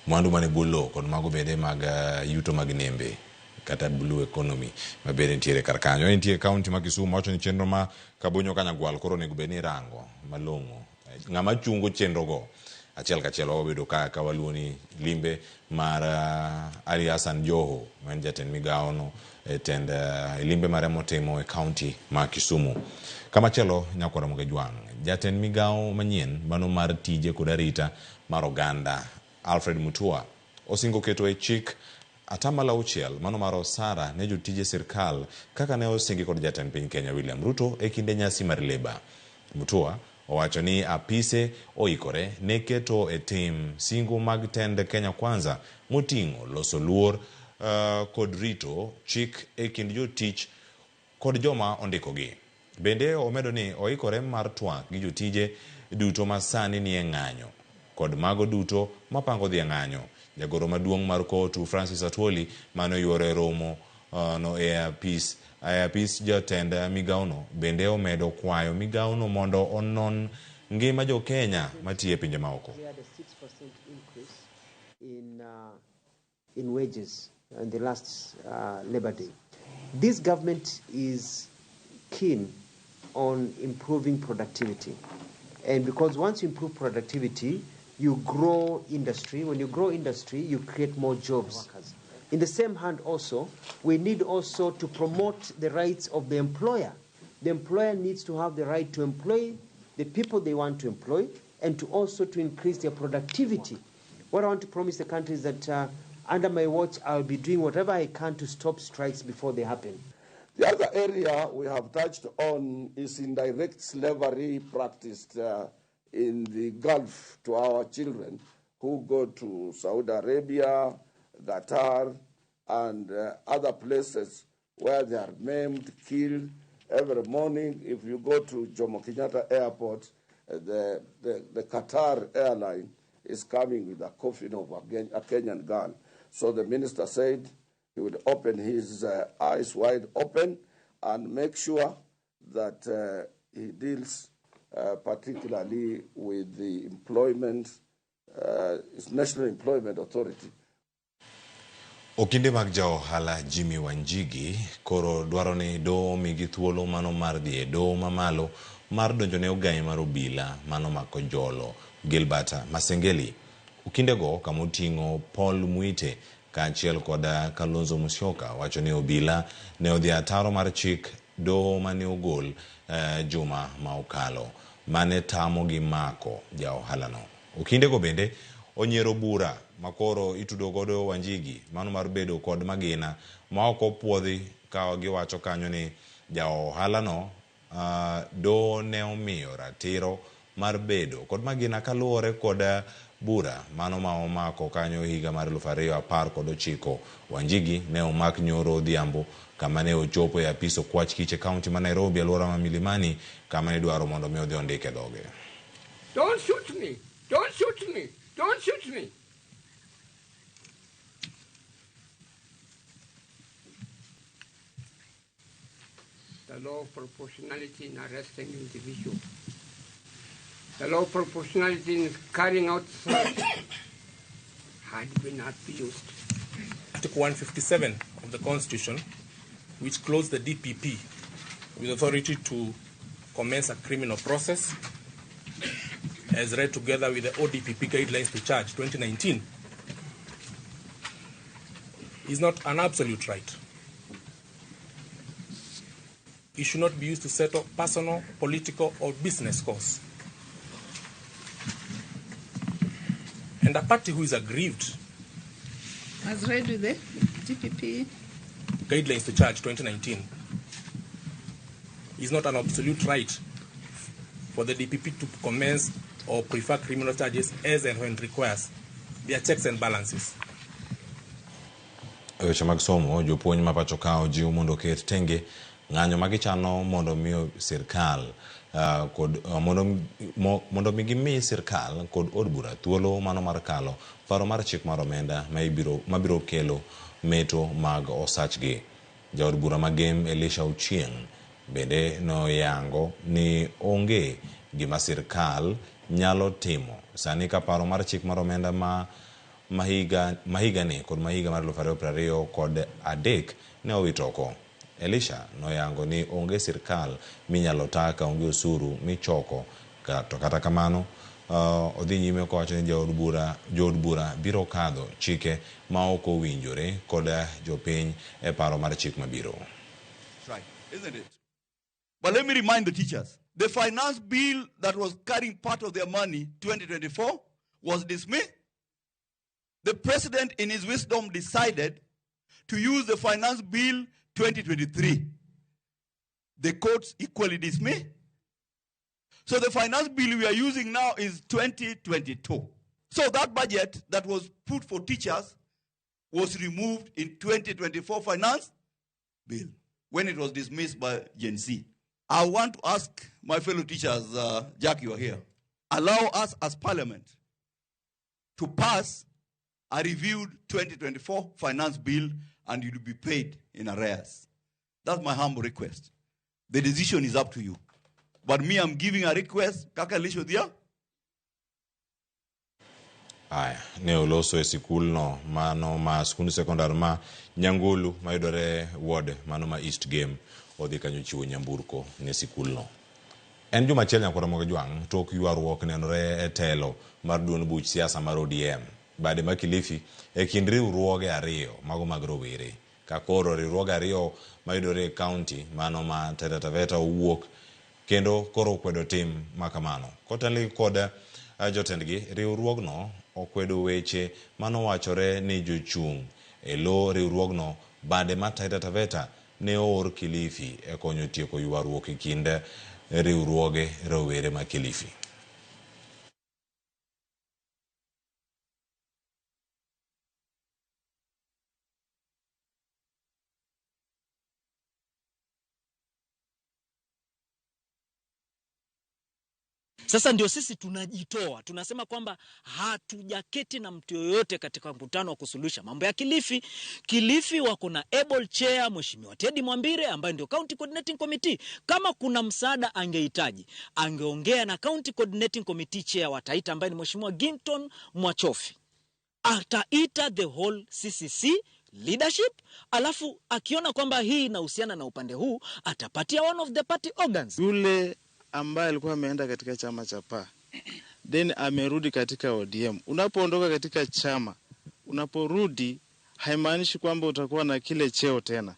mwandu mane bulo kod mago bende mag yuto mag nembe kata blue economy mabende ntiere kar kanyo. Nitie county ma Kisumu wacho ni chenro ma kabonyo kanya gwal koro nego beni rango malongo ngama chungo chenro go achiel kachiel obedo ka kawaluoni limbe mar Ali Hassan Joho man jatend migao no tend limbe mare motimo e county ma Kisumu. Kama chelo nyakora mgejwang jatend migao manyien mano mar tije kod arita mar oganda Alfred Mutua osingo keto e chik atamala uchiel mano mar osara ne jotije sirkal kaka ne osingi kod jatend piny Kenya William Ruto e kinde nyasi mar leba. Mutua owacho ni apise oikore ne keto e tim singo mag tend Kenya Kwanza moting'o loso luor kod rito chik e kind jotich kod joma ondikogi. Bende omedo ni oikore mar twak gi jotije duto masani ni e ng'anyo kod mago duto mapango dhi e ng'anyo. Jagoro maduong' mar kotu Francis Atwoli mano yuore romo no e apis jotend migao no bende omedo kwayo migao no mondo onon ngima jo Kenya matiye pinje maoko. We had a 6% increase in wages in the last Labor Day. This government is keen on improving productivity, and because once you improve productivity, you grow industry. When you grow industry, you create more jobs. In the same hand also, we need also to promote the rights of the employer. The employer needs to have the right to employ the people they want to employ and to also to increase their productivity. What I want to promise the country is that under my watch, I'll be doing whatever I can to stop strikes before they happen. The other area we have touched on is indirect slavery practiced in the Gulf to our children who go to Saudi Arabia, Qatar, and other places where they are maimed, killed. Every morning, if you go to Jomo Kenyatta Airport, the Qatar airline is coming with a coffin of a Kenyan girl. So the minister said he would open his eyes wide open and make sure that he deals particularly with the employment, National Employment Authority. Okinde mag jaohala Jimmy Wanjigi koro dwaro ni do migi thuolo mano mar dhi e do mamalo mar donjo ne ogai mar obila mano mako jolo Gilbert Masengeli. Okinde go kama oting'o Paul Mwite kaachiel kod Kalonzo Musyoka wacho ni obila ne odhi ataro mar chik do mane ogol juma ma okalo mane tamo gi mako jaohala no. Okinde go bende onyiero bura makoro itudo godo Wanjigi mano mar bedo kod magina ma ok opuodhi ka giwacho kanyo ni jaohala no do ne omiyo ratiro mar bedo kod magina kaluwore kod bura mano ma omako kanyo higa mar 2019. Wanjigi ne omak nyoro odhiambo kama ne ochopo e apiso kwach kiche county ma Nairobi alwora ma Milimani kama ne dwaro mondo mi odhi ondike doge. Don't shoot me! Don't shoot me! Don't shoot me! The law of proportionality in arresting individual. The law of proportionality in carrying out search had been abused. Article 157 of the Constitution, which clothes the DPP with authority to commence a criminal process, as read together with the ODPP guidelines to charge 2019, is not an absolute right. It should not be used to settle personal, political, or business cause. And a party who is aggrieved As read with the DPP Guidelines to Charge 2019, is not an absolute right for the DPP to commence or prefer criminal charges as and when requires. There are checks and balances. Weche mag somo jopuonj ma pacho kao jiwo mondo ket tenge ng'anyo magichano mondo miyo sirkal kod mondo migi sirkal kod od bura thuolo mano mar kalo paro mar chik mar omenda mabiro kelo meto mag osachgi. Jaod bura magem Elisha Ochieng bende noyango ni onge gima sirkal nyalo timo sani ka paro mar chik mar omenda mahiga ni kod mahiga mar 2020 kod adek ne owitoko. Elisha noyango ni onge sirkal minyalo taka onge osuru michoko to kata kamano odhi nyime kowacho ni jood bura biro kadho chike ma ok owinjore kod jopiny e paro mar chik mabiro. Right, isn't it? But let me remind the teachers, the finance bill that was carrying part of their money 2024 was dismissed. The president in his wisdom decided to use the finance bill 2023. The courts equally dismissed. So the finance bill we are using now is 2022. So that budget that was put for teachers was removed in 2024 finance bill when it was dismissed by Gen Z. I want to ask my fellow teachers, Jack, you are here. Allow us as parliament to pass a reviewed 2024 finance bill and you will be paid in arrears. That's my humble request. The decision is up to you. But me, I'm giving a request. Kaka lisho dia? Aya, ne oloso e sikul no mano ma skund sekondar ma Nyangulu ma yudore ward mano ma East Game odhi kanyo chiwo nyamburko ne sikul no. En juma chiel nyakora moge jwang tok ywaruok nenore e telo mar duond buch siasa mar ODM. Bade ma Kilifi e kind riwruoge ariyo mago mag rowere. Ka koro riwruoge ariyo ma yudore e county mano ma Taita Taveta owuok kendo koro kwedo tim makamano. Kotali kod jotendgi riwruogno okwedo weche mano wachore ni jochung e lo riwruogno bade ma Taita Taveta ne or Kilifi e konyo tieko ywaruok e kind riwruoge rowere ma Kilifi. Sasa ndio sisi tunajitoa, tunasema kwamba hatujaketi na mtu yoyote katika mkutano wa kusuluhisha mambo ya Kilifi. Kilifi wako na able chair Mheshimiwa Teddy Mwambire ambaye ndio County Coordinating Committee. Kama kuna msaada angehitaji, angeongea na County Coordinating Committee chair wa Taita ambaye ni Mheshimiwa Ginton Mwachofi. Ataita the whole CCC leadership, alafu akiona kwamba hii inahusiana na upande huu, atapatia one of the party organs. Yule ambaye alikuwa ameenda katika chama cha PA then amerudi katika ODM. Unapoondoka katika chama, unaporudi haimaanishi kwamba utakuwa na kile cheo tena.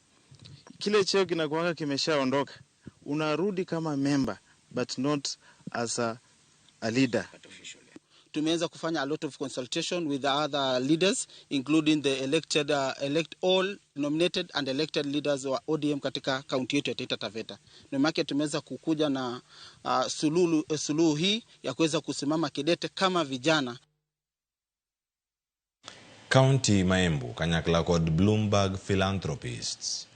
Kile cheo kinakuanga kimeshaondoka. Unarudi kama member but not as a leader. Tumeweza kufanya a lot of consultation with the other leaders, including the all nominated and elected leaders wa ODM katika kaunti yetu ya Taita Taveta. Nimake tumeweza kukuja na suluhu hii ya kuweza kusimama kidete kama vijana. County Maembu kanyakla kod Bloomberg Philanthropies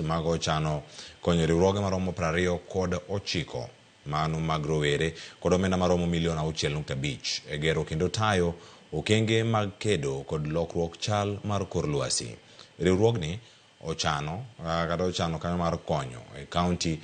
mago chano konyo riwruoge maromo 29 mano mag rowere kod omenda maromo $6.5 e gero kendo tayo okenge mag kedo kod lokruok chal mar kor lwasi. Riwruogni ochano kanyo mar konyo e county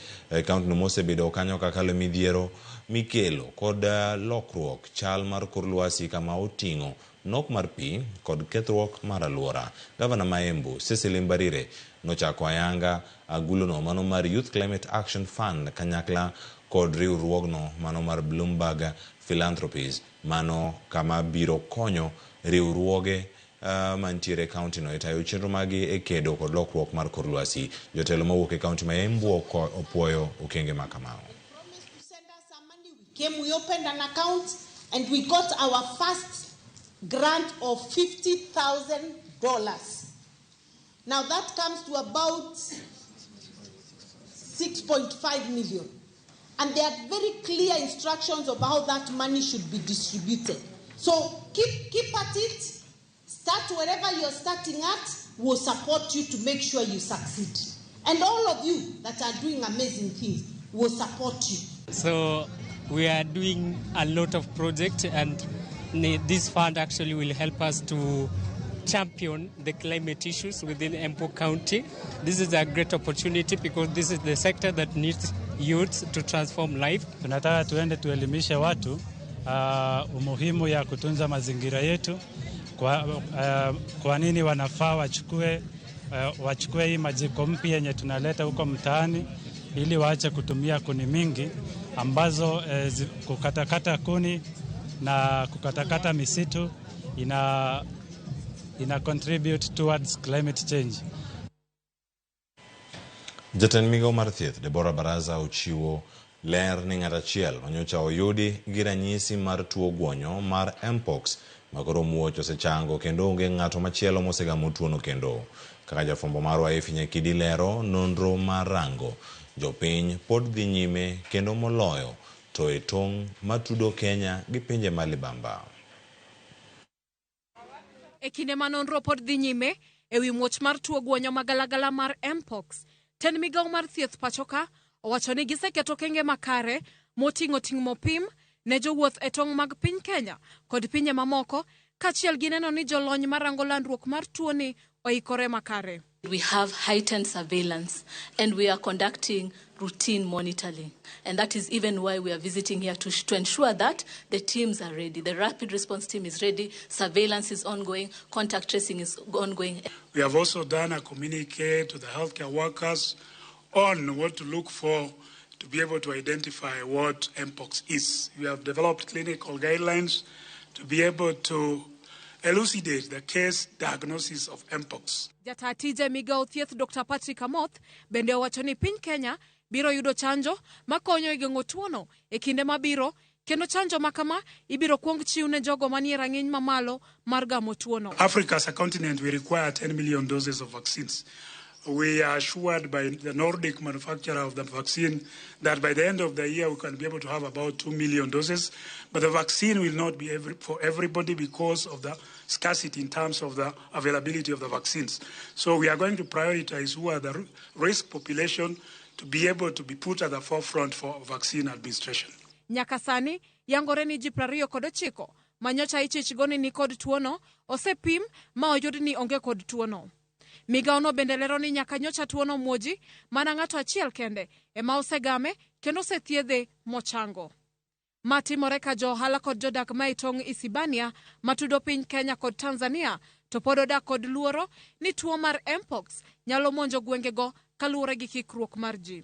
no mosebedo kanyo kakalo midhiero mikelo kod lokruok chal mar kor lwasi kama oting'o nok mar pi kod kethruok mar alwora. Gavana Maembu Cecily Mbarire nochako ayanga aguluno mano mar Youth Climate Action Fund kanyakla kod riwruogno mano mar Bloomberg Philanthropies mano kama biro konyo riwruoge mantiere county no etayo chenro magi e kedo kod lokruok mar kor lwasi. Jotelo mawuok e county Maembu opuoyo okenge makamao. We opened an account and we got our first grant of $50,000. Now that comes to about 6.5 million. And there are very clear instructions of how that money should be distributed. So keep at it, start wherever you're starting at, we'll support you to make sure you succeed. And all of you that are doing amazing things will support you. So we are doing a lot of projects, and this fund actually will help us to champion the climate issues within Embu County. This is a great opportunity because this is the sector that needs youth to transform life. Tunataka tuende tuelimishe watu umuhimu ya kutunza mazingira yetu. Kwa nini wanafaa wachukue hii majiko mpya yenye tunaleta huko mtaani ili waache kutumia kuni mingi ambazo kukatakata kuni na kukatakata misitu ina contribute towards climate change. Jatend migao mar thieth Deborah Baraza ochiwo ler ni ng'at achiel manyocha oyudi gi ranyisi mar tuo guonyo mar mpox makoro muoch osechango kendo onge ng'ato machielo mosegamo tuono kendo. Kaka jafwambo marwa Efinya Kidi lero, nonro mar rango jopiny pod dhi nyime kendo moloyo to e tong' matudo Kenya gi pinje malibamba. E kinde ma nonro pod dhi nyime ewi muoch mar tuo guonyo magalagala mar mpox, ten migao mar thieth pachoka owacho ni giseketo kenge makare moting'o mopim ne jowuoth e tong' mag piny Kenya kod pinje mamoko kachiel gi neno ni jolony marango landruok mar tuo ni oikore makare. We have heightened surveillance and we are conducting routine monitoring. And that is even why we are visiting here to ensure that the teams are ready. The rapid response team is ready, surveillance is ongoing, contact tracing is ongoing. We have also done a communique to the healthcare workers on what to look for to be able to identify what mpox is. We have developed clinical guidelines to be able to elucidate the case diagnosis of mpox. Jatatije migao thieth Dr. Patrick Amoth bende owacho ni piny Kenya biro yudo chanjo makonyo e geng'o tuono e kinde mabiro, kendo chanjo makama ibiro kuong chiw ne jogo manie rang'iny mamalo mar gamo tuono. Africa as a continent, we require 10 million doses of vaccines. We are assured by the Nordic manufacturer of the vaccine that by the end of the year we can be able to have about 2 million doses. But the vaccine will not be for everybody because of the scarcity in terms of the availability of the vaccines. So we are going to prioritize who are the risk population to be able to be put at the forefront for vaccine administration. Nyakasani, yangore ni ji 29 manyocha ichichgoni ni kod tuono osepim ma oyud ni onge kod tuono. Migao no bende lero ni nyaka nyocha tuono muoji mana ng'ato achiel kende ema osegame kendo osethiedhe mochango. Matimore ka johala kod jodak ma itong' Isibania matudo piny Kenya kod Tanzania to pod odak kod luoro ni tuo mar mpox nyalo monjo gwengego kaluwore gi kikruok mar ji.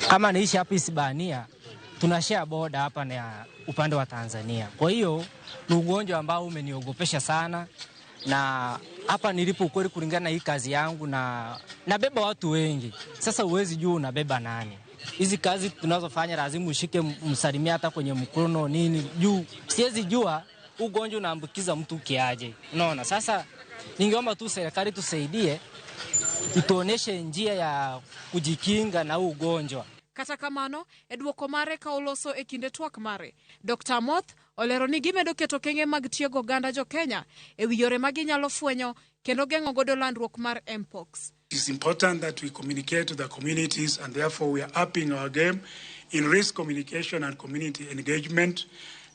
Kama naishi hapa Isibania, tunashare boda hapa na upande wa Tanzania. Kwa hiyo ni ugonjwa ambao umeniogopesha sana, na hapa nilipo ukweli kulingana na hii kazi yangu na nabeba watu wengi. Sasa uwezi jua unabeba nani. Hizi kazi tunazofanya lazima ushike msalimia hata kwenye mkono nini juu siwezi jua ugonjwa unaambukiza mtu kiaje. Unaona, sasa ningeomba tu serikali tusaidie, ituoneshe njia ya kujikinga na ugonjwa. Kata kamano, edwoko mare ka oloso e kinde twak mare. Dr. Amoth olero ni gimedo keto kenge mag tiego ganda jo Kenya e wi yore magi nyalo fwenyo kendo geng'o godo landruok mar mpox. It is important that we communicate to the communities, and therefore we are upping our game in risk communication and community engagement.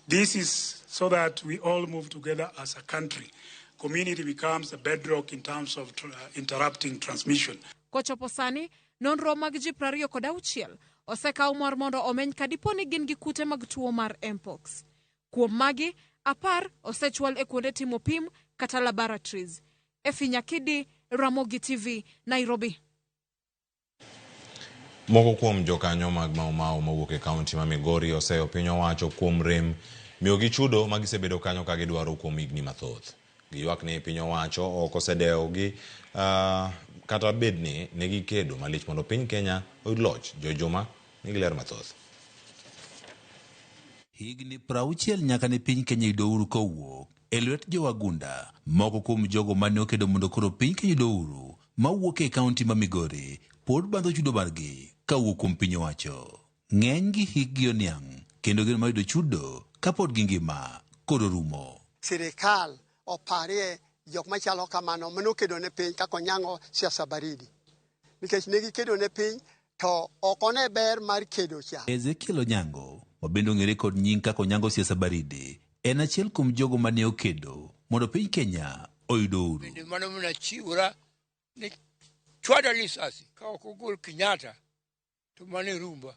This is so that we all move together as a country. Community becomes the bedrock in terms of interrupting transmission. Kochopo sani, nonro mag ji 26 osekaw mar mondo omeny kadiponi gin gi kute mag tuo mar mpox. Kuom magi, 10 osechwal e kuonde timo pim kata laboratories. Efinya Kidi, Ramogi TV, Nairobi. Moko kuom jokanyo mag Mau mawuok e kaunti ma Migori oseyo piny owacho kuom rem miyogi chudo magisebedo kanyo ka gidwaro kuom higni mathoth. Giywak ni piny owacho ok osedewo gi kata bedni ne gikedo malich mondo piny Kenya oyud loch. Jojoma nigi ler mathoth. Higni 60 nyaka ne piny Kenya yudo uhuru kowuok e lwet jowagunda moko kuom jogo mane okedo mondo koro piny Kenya yudo uhuru mawuok e kaunti ma Migori pod bandho chudo margi kawuok kuom piny owacho. Ng'eny gi hikgi oniang' kendo gin mayudo chudo kapod gingima koro rumo. Sirikal oparie jok machalo kamano manokedo ne piny kako nyango siasa baridi. Nikech negi kedo ne piny to okone ber mar kedo cha. Ezekiel Onyango, mabendo ng'ere kod nying kako nyango siasa baridi, en achiel kuom jogo mane okedo mondo piny Kenya oyudo uhuru. Bende mano mna chiwra ni chwada lisasi ka ok ogol Kenyatta to mane rumba.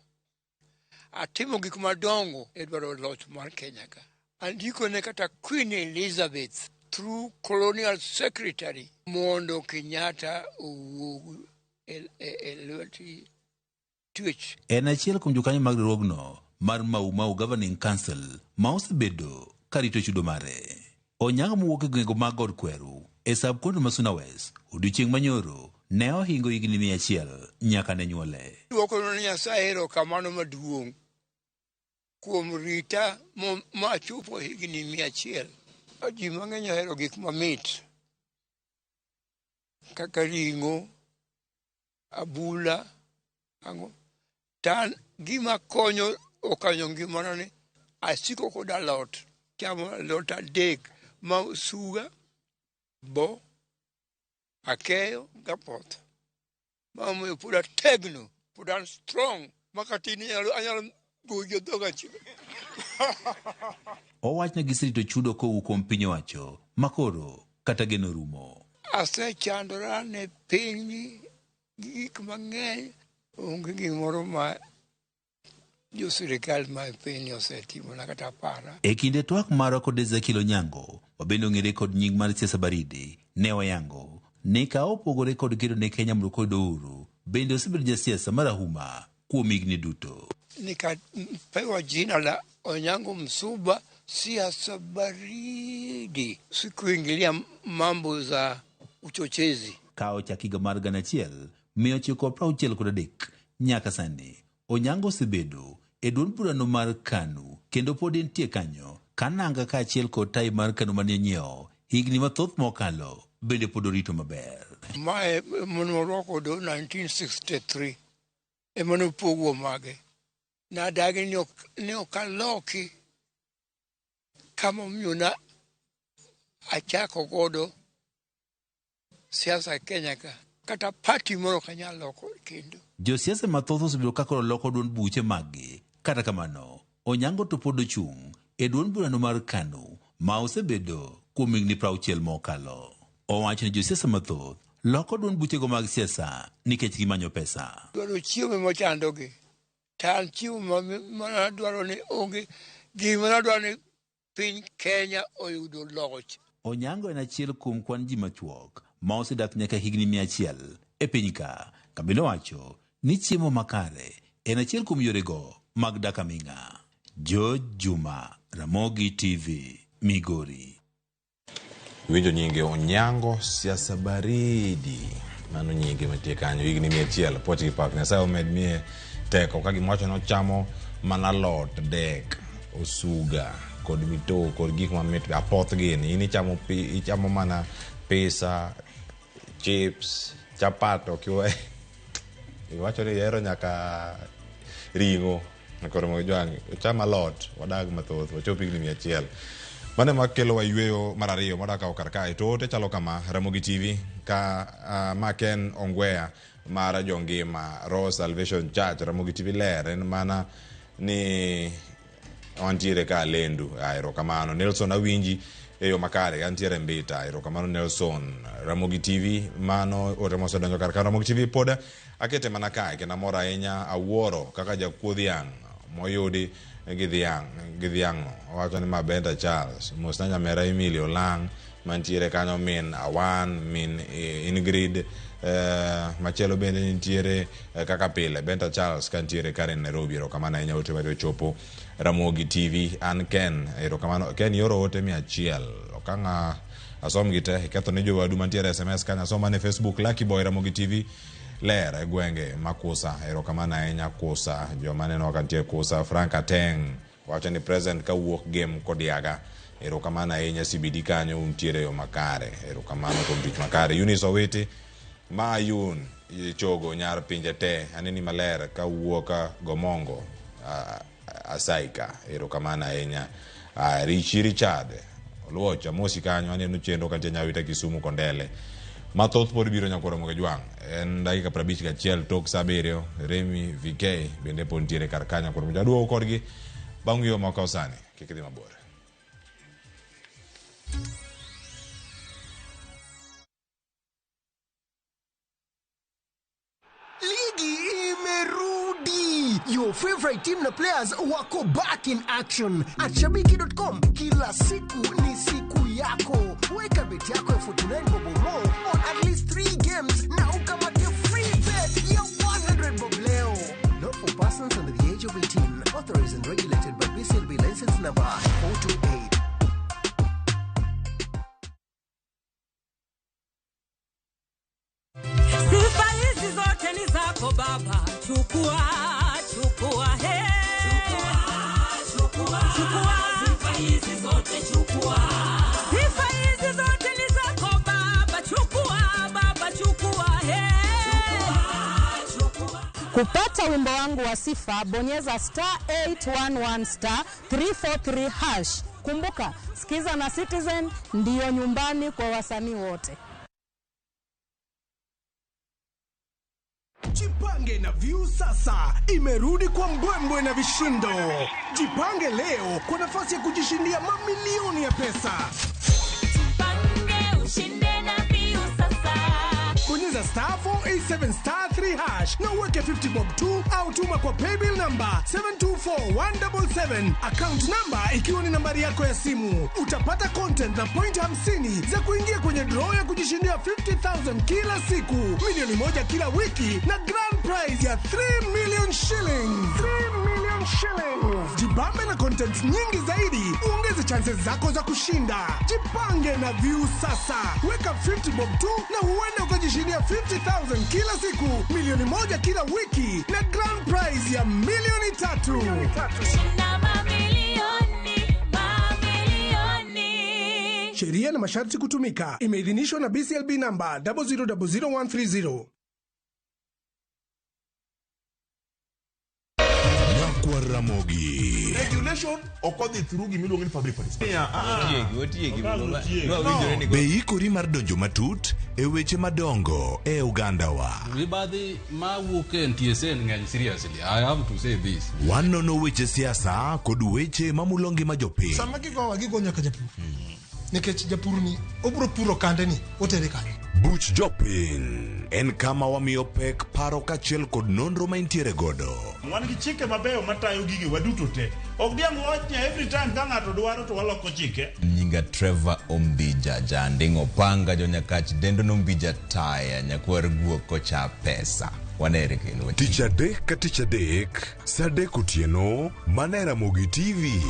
Atimo gik madongo e dwaro loch mar Kenya ka. Andiko ne kata Queen Elizabeth through colonial secretary mondo Kenyatta owuog e lweti twitch. En achiel kuom jokanyo mag riwruogno mar Mau Governing Council ma osebedo karito chudo mare. Onyango mowuok e gwenge mag God Kweru e sub-county ma Suna West odiochieng' manyoro ne ohingo higni 100 nyaka ne nyuole. Duoko ne Nyasaye erokamano maduong' kuom rita ma chopo higni 100. Ji mang'eny ohero gik mamit kaka ring'o, abula, ang'o. Tan gima konyo okanyo ngimana ni asiko kod alot, chamo alot adek ma suga, bo, akeyo, gapoth. Mama put a tegno, put on strong, makatini anyalo goyo dhoga chico. Owachne gisirito chudo kowuok kuom piny owacho makoro kata geno rumo. Asechandora ne piny gik mang'eny, onge gimoro ma jo sirikal ma piny osetimo na kata para. E kinde twak marwa kod Ezekiel Onyango, wabendo ng'ere kod nying mar siasa baridi, ne oyango ni ka opogore kod kedo ne Kenya mondo kod uhuru, bende osebedo jasiasa marahuma kuom higni duto. Nikapewa jina la Onyango Msuba, siasa baridi, sikuingilia mambo za uchochezi. Kao chakiga mar 1963 nyaka sani, Onyango osebedo e duond burano mar KANU kendo pod entie kanyo kananga ka achiel kod tai mar KANU mane onyiewo higni mathoth mokalo bende pod orito maber. Mae monoroko do 1963 emanopogo mage. Nadagi ne okaloki kama mnyuna achako godo siasa Kenya ka. Kata party moro kanyalo loko kendo. Josiasa mathoth osebedo kakoro loko duond buche maggi. Kata kamano, Onyango to pod ochung' e duond burano mar KANU ma osebedo kuom higni 60 mokalo. Owacho ni josiasa mathoth loko duond buchego mag siasa nikech gimanyo pesa. Dwaro chiemo mochandogi. Tan chiemo mana dwaro ni onge gima dwaro ni piny Kenya oyudo loch. Onyango en achiel kuom kwan ji machuok ma osedak nyaka higni 100 e piny ka. Kabinde wacho ni chiemo makare en achiel kuom yorego mag dak aming'a. George Juma, Ramogi TV, Migori. Winjo nyinge Onyango siasa baridi. Mano nyinge matie kanyo higni 100 poti pak Nyasaye omed mie teko ka gimwacho no chamo mana lot dek osuga kod mito kod gik mamit apoth gini ichamo mana pesa chips chapato kiwe iwacho ni yero nyaka ringo koro mo jwang chama lot wadag mathoth wachopi higni 100 mane makelo wa yweyo mar ariyo modaka okar kae to te chalo kama Ramogi TV ka Maken Ongwea mara jongima Rose Salvation Church Ramogi TV ler en mana ni wantiere ka lendu erokamano Nelson Awinji eyo makare antiere mbita erokamano Nelson Ramogi TV mano oremoso donjo kar Ramogi TV poda akete mana kae kena mora ahinya awuoro kaka jakuodhiang moyudi gidhiang wacho ni Mabenda Charles Musnanya Mera Emilio Lang mantiere kanyo min Awan min Ingrid Machelo bende nitiere kaka pile Benta Charles kantiere Karen Nairobi erokamano ahinya ote bado chopo Ramogi TV an Ken erokamano Ken yoro ote 100 okanga asom gite ketho ne jowadu mantiere SMS kanya asoma ne Facebook Lucky Boy Ramogi TV ler gwenge makusa erokamano ahinya kusa joma neno kantie kusa Frank Ateng wacho ni present ka wuok game kodiaga erokamano ahinya CBD kanyo untiere yo makare, erokamano kuom tich makare. Eunice Owiti ma Yun chogo nyar pinje te aneni maler ka wuoka Gomongo Asaika, erokamano ahinya. Richard Oluocha mosi kanyo aneno chenro kan Nyawita Kisumu Kondele mathoth pod biro nyakoro Moge Jwang en dakika 51 tok saa 7. Remi VK bende pod ntiere kar kanyo koro jaduogo kodgi bang' yo moko sani kik idhi mabor. Ligi imerudi. Your favorite team na players wako back in action. At Shabiki.com, kila siku ni siku yako. Weka beti yako ya 49 bobo on at least 3 games na ukamate free bet ya 100 bob leo. Not for persons under the age of 18. Authorized and regulated by BCLB license number 428. Sifa hizi zote ni zako baba, chukua, chukua, he. Chukua, sifa hizi zote chukua. Sifa hizi zote ni zako baba, chukua, baba, chukua, he. Chukua. Kupata wimbo wangu wa sifa, bonyeza *811 *343 hash. Kumbuka, sikiza na Citizen ndiyo nyumbani kwa wasanii wote. Jipange na View sasa imerudi kwa mbwembwe na vishindo. Jipange leo kwa nafasi ya kujishindia mamilioni ya pesa. Jipange ushinde na View sasa. Bonyeza *487 hash na uweke 50 bob tu au tuma kwa paybill number 724177, account number ikiwa ni nambari yako ya simu. Utapata content na point 50 za kuingia kwenye draw ya kujishindia 50,000 kila siku, milioni 1 kila wiki na grand prize ya 3 million shillings. 3 million shillings. Jibambe na content nyingi zaidi, uongeze chances zako za kushinda. Jipange na View sasa. Weka 50 bob tu na huenda ukajishindia 50,000 kila siku, milioni 1 kila wiki na grand prize ya milioni 3. Shinda mamilioni, mamilioni. Sheria na masharti kutumika. Imeidhinishwa na BCLB number 0000130. Kwa Ramogi. Regulation okodhi through gimiluongo ni public participation. Beikori mar donjo matut e weche madongo e Uganda wa. Mibadhi mawuok e TSN ng'eny seriously. I have to say this. Wanono weche siasa kod weche mamulo ngima jopiny. Sama gigo nyaka japur. Nikech japur ni obro puro kande ni otere kanye. Buch jopiny en kama wamiyo pek paro kachiel kod nonro ma intiere godo. Wan gi chike mabeyo matayo gigi waduto te. Ok diang' wachnya every time ka ng'ato dwaro to waloko chike. Nyinga Trevor Ombija jandingo panga jonyakach dendo nombija taya nyakwar guok kocha pesa. Wanere kendo. Tich adek ka tich adek, saa 3 otieno, mana Ramogi TV.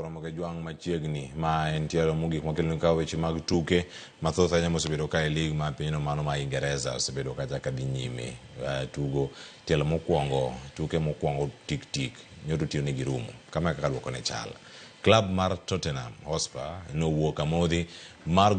Moge Jwang machiegni ma en tielo mogik makeloni ka weche mag tuke mathoth ahinya mosebedo ka e lig ma pinyno mano ma Ingereza osebedo ka chaka dhi nyime. Tugo tielo mokwongo, tuke mokwongo tik nyoto tiyo negi rumo kama kaka duoko ne chal. Club mar Tottenham Hotspur nowuok amodhi mar